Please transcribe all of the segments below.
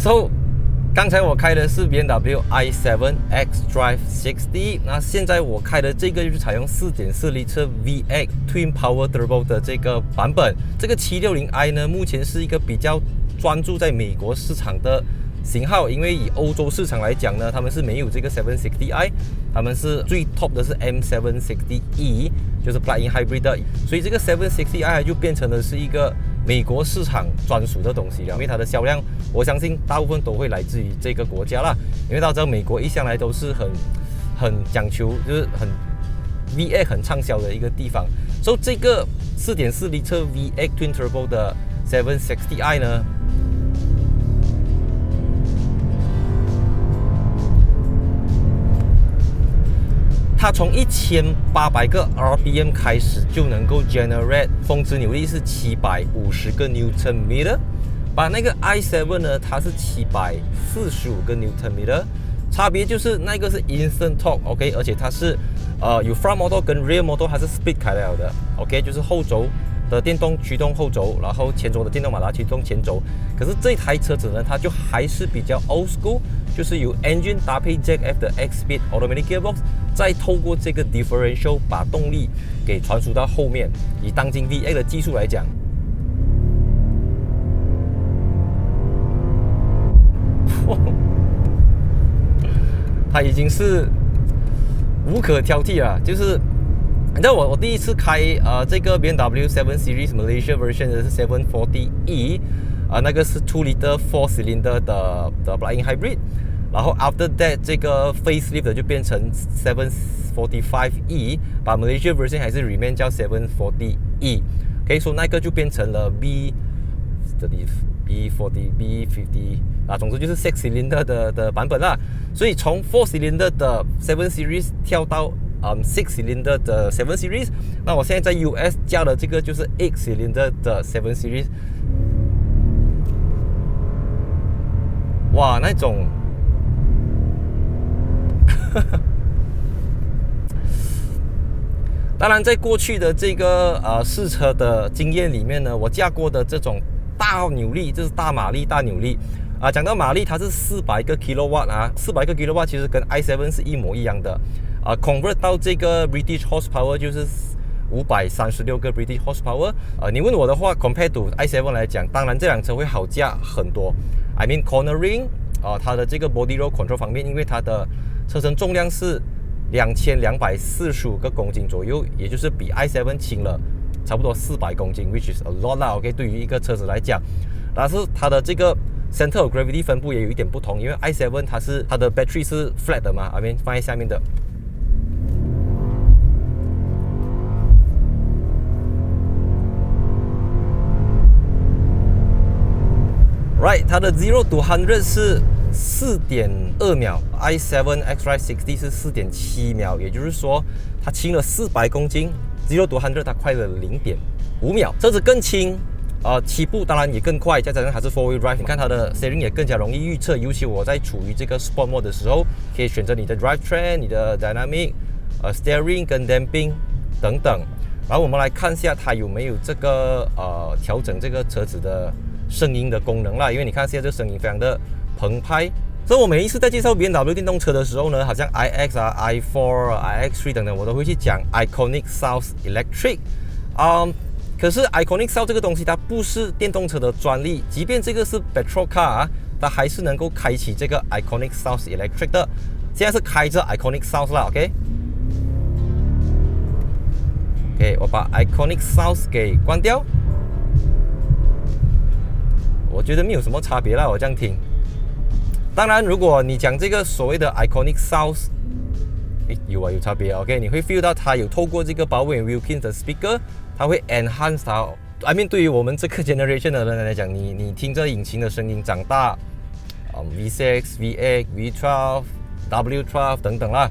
So， 刚才我开的是 BMW i7 xDrive 60，那现在我开的这个就是采用 4.4L V8 Twin Power Turbo 的这个版本。这个 760i 呢，目前是一个比较专注在美国市场的型号，因为以欧洲市场来讲呢，他们是没有这个 760i， 他们是最 top 的是 M760E， 就是 Plug-in Hybrid 的，所以这个 760i 就变成了是一个美国市场专属的东西了，因为它的销量，我相信大部分都会来自于这个国家啦，因为大家知道美国一向来都是很讲求，就是很 V8 很畅销的一个地方，所以这个 4.4L V8 Twin Turbo 的 760i 呢，它从1800个 RPM 开始就能够 generate 峰值扭力是750个 Nm， 把那个 i7 呢，它是745个 Nm， 差别就是那个是 Instant Torque， OK， 而且它是有 Front Motor 跟 Rear Motor 它是 split 开了的 ，OK， 就是后轴的电动驱动后轴，然后前轴的电动马达驱动前轴。可是这台车子呢，它就还是比较 old school， 就是由 engine 搭配 Jack F 的 X-Speed Automatic Gearbox， 再透过这个 differential 把动力给传输到后面。以当今 V8 的技术来讲，它已经是无可挑剔了，就是你知道我第一次开这个 BMW 7 Series Malaysia version 的是 740E， 那个是 2L 4 cylinder 的 Plug-in Hybrid， 然后 after that 这个 facelift 的就变成 745E， 把 Malaysia version 还是 remain 叫 740E， 可以说那个就变成了 B40、B50 总之就是 6 cylinder 的版本啦。所以从4 cylinder 的7 Series 跳到6 cylinder 的7 Series， 那我现在在 US 加的这个就是8 cylinder 的7 Series， 哇，那种当然在过去的这个试车的经验里面呢，我驾过的这种大扭力，就是大马力大扭力讲到马力，它是400个 kW 400个 kW 其实跟 i7 是一模一样的convert 到这个 British horsepower 就是536个 British horsepower。你问我的话 ，compare to i7 来讲，当然这辆车会好驾很多。I mean cornering，它的这个 body roll control 方面，因为它的车身重量是2245个公斤左右，也就是比 i7 轻了差不多400公斤 ，which is a lot 啦。OK， 对于一个车子来讲，但是它的这个 center of gravity 分布也有一点不同，因为 i7 它的 battery 是 flat 的嘛， I mean 放在下面的。Right， 它的0 to 100是4.2秒 ，i7 xDrive 60是4.7秒，也就是说它轻了400公斤，0 to 100它快了0.5秒，车子更轻。起步当然也更快，再加上它是 4-wheel drive， 你看它的 steering 也更加容易预测，尤其我在处于这个 sport mode 的时候，可以选择你的 drive train、你的 dynamic、steering 跟 damping 等等。然后我们来看一下它有没有这个调整这个车子的声音的功能啦，因为你看现在这声音非常的澎湃。所以我每一次在介绍 BMW 电动车的时候呢，好像 iX、i4、iX3 等等，我都会去讲 Iconic Sound Electric。可是 Iconic Sound 这个东西它不是电动车的专利，即便这个是 petrol car， 它还是能够开启这个 Iconic Sound Electric 的。现在是开着 Iconic Sound 啦 ，OK， 我把 Iconic Sound 给关掉，我觉得没有什么差别啦，我这样听。当然，如果你讲这个所谓的 Iconic Sound， 有差别 ，OK， 你会 feel 到它有透过这个Bowers & Wilkins 的 speaker， 它会 enhance 它。I mean， 对于我们这个 generation 的人来讲，你听着引擎的声音长大，V6、V8、V12、W12 等等啦，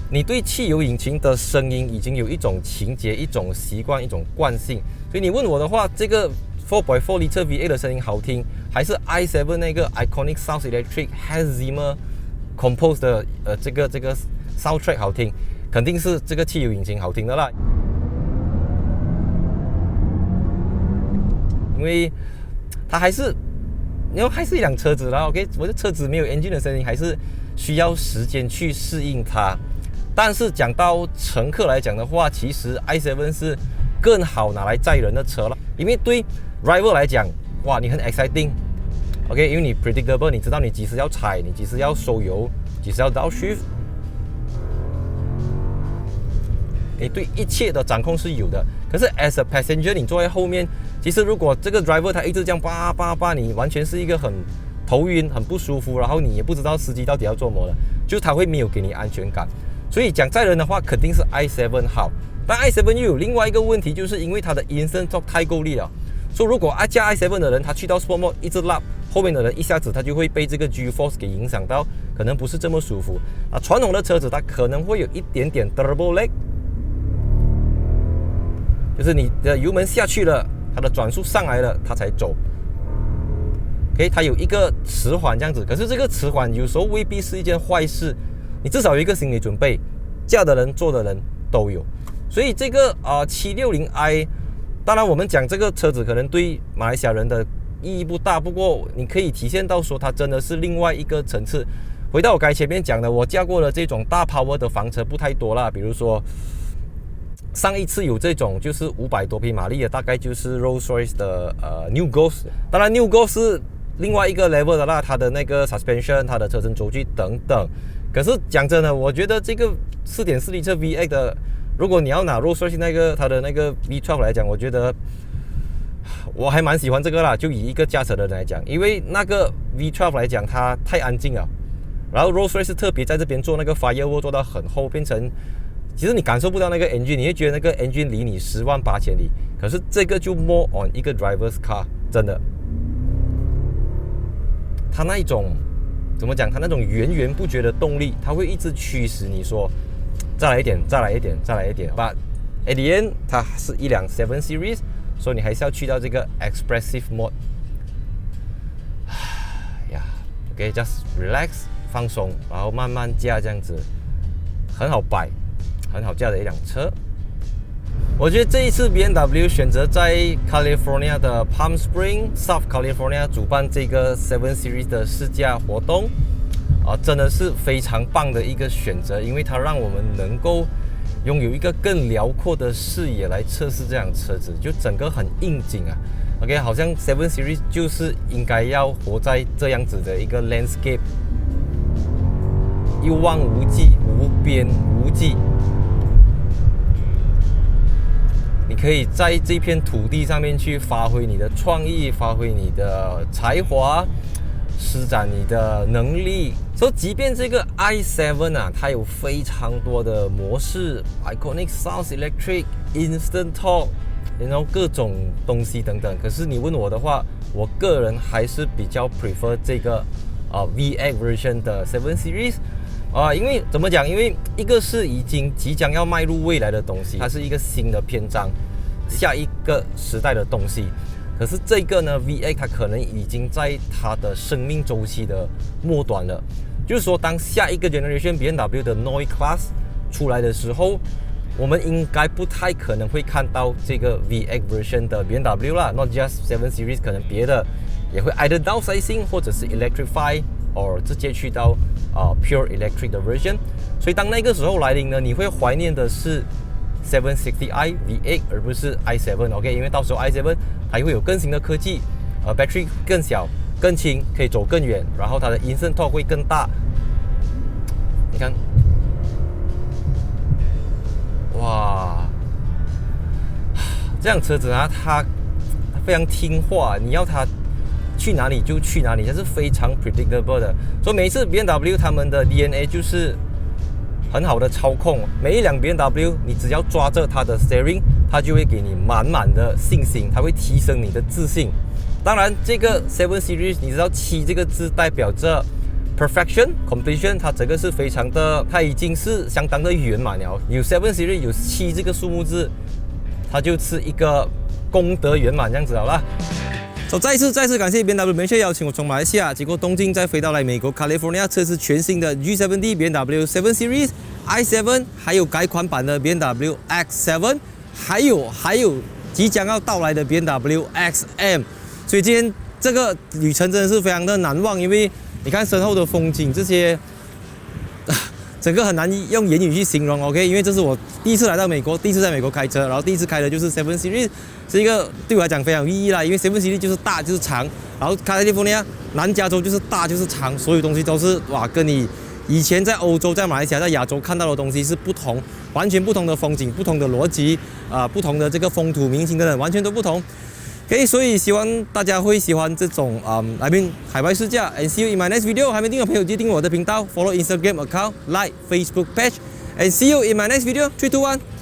你对汽油引擎的声音已经有一种情节、一种习惯、一种惯性。所以你问我的话，这个 4.4L V8 的声音好听，还是 i7 那个 Iconic Sound Electric Hans Zimmer compose 的这个 soundtrack 好听，肯定是这个汽油引擎好听的啦。因为它还是然后还是一辆车子啦 ，OK， 我的车子没有 engine 的声音，还是需要时间去适应它。但是讲到乘客来讲的话，其实 i7 是更好拿来载人的车了，因为对 driver 来讲，哇，你很 exciting，OK， 因为你 predictable， 你知道你几时要踩，你几时要收油，几时要 downshift， 你对一切的掌控是有的。可是 as a passenger， 你坐在后面，其实如果这个 driver 他一直这样叭，你完全是一个很头晕、很不舒服，然后你也不知道司机到底要做什么了，就他会没有给你安全感。所以讲载人的话，肯定是 i7 好。但 i7 又有另外一个问题，就是因为它的 instant torque 太够力了。所以如果驾 i7 的人，他去到 Sport Mode 一直拉，后面的人一下子他就会被这个 G-force 给影响到，可能不是这么舒服。传统的车子它可能会有一点点 turbo lag， 就是你的油门下去了，它的转速上来了，它才走。OK， 它有一个迟缓这样子，可是这个迟缓有时候未必是一件坏事。你至少有一个心理准备，驾的人、坐的人都有。所以这个760i， 当然我们讲这个车子可能对马来西亚人的意义不大，不过你可以体现到说它真的是另外一个层次。回到我刚才前面讲的，我驾过的这种大 power 的房车不太多啦，比如说上一次有这种就是500多匹马力的，大概就是 Rolls-Royce 的New Ghost。当然 New Ghost 是另外一个 level 的啦，它的那个 suspension、它的车身轴距等等。可是讲真的，我觉得这个 4.4 升车 V8 的，如果你要拿 Rolls-Royce 它的那个 V12 来讲，我觉得我还蛮喜欢这个啦。就以一个驾驶的人来讲，因为那个 V12 来讲，它太安静了。然后 Rolls-Royce 特别在这边做那个 firewall 做到很厚，变成其实你感受不到那个 engine， 你会觉得那个 engine 离你10万8千里。可是这个就 more on 一个 driver's car， 真的，它那一种怎么讲？它那种源源不绝的动力，它会一直驱使你说再来一点，再来一点，再来一点。But at the end， 它是一辆7 Series， 所以你还是要去到这个 Expressive Mode。OK，just relax， 放松，然后慢慢驾这样子，很好摆，很好驾的一辆车。我觉得这一次 BMW 选择在 California 的 Palm Springs、South California 主办这个7 Series 的试驾活动，真的是非常棒的一个选择，因为它让我们能够拥有一个更辽阔的视野来测试这辆车子，就整个很应景啊。OK， 好像7 Series 就是应该要活在这样子的一个 landscape， 一望无际、无边无际。你可以在这片土地上面去发挥你的创意，发挥你的才华，施展你的能力。所以，即便这个 i7 啊，它有非常多的模式 ，Iconic Sounds、Electric、Instant Torque， 然后各种东西等等。可是你问我的话，我个人还是比较 prefer 这个V8 version 的7 Series。因为怎么讲？因为一个是已经即将要迈入未来的东西，它是一个新的篇章，下一个时代的东西。可是这个呢 ，V8 它可能已经在它的生命周期的末端了。就是说，当下一个 generation BMW 的 Neue Klasse 出来的时候，我们应该不太可能会看到这个 V8 version 的 BMW 啦 ，not just 7 Series， 可能别的也会 either downsizing 或者是 electrify。直接去到pure electric 的 version， 所以当那个时候来临呢，你会怀念的是 760i V8 而不是 i7 OK， 因为到时候 i7 它会有更新的科技，battery 更小更轻，可以走更远，然后它的 instant torque 会更大。你看，哇，这辆车子啊，它非常听话，你要它去哪里就去哪里，它是非常 predictable 的。所以每一次 BMW 他们的 DNA 就是很好的操控。每一辆 BMW， 你只要抓着它的 steering， 它就会给你满满的信心，它会提升你的自信。当然，这个7 Series， 你知道7这个字代表着 perfection、completion， 它这个是非常的，它已经是相当的圆满了。有7 Series 有7这个数目字，它就是一个功德圆满这样子好了。再次感谢 BMW 明确邀请我从马来西亚经过东京再飞到来美国 California 测试全新的 G70 BMW 7 Series i7， 还有改款版的 BMW X7， 还有即将要到来的 BMW XM。所以今天这个旅程真的是非常的难忘，因为你看身后的风景这些。整个很难用言语去形容 ，OK？ 因为这是我第一次来到美国，第一次在美国开车，然后第一次开的就是7 Series， 是一个对我来讲非常有意义啦。因为7 Series 就是大就是长，然后California南加州就是大就是长，所有东西都是哇，跟你以前在欧洲、在马来西亚、在亚洲看到的东西是不同，完全不同的风景、不同的逻辑不同的这个风土民情等等，完全都不同。OK， 所以希望大家会喜欢这种海外试驾。And see you in my next video。还没订阅的朋友记得订阅我的频道 ，follow Instagram account，like Facebook page，and see you in my next video。3、2、1。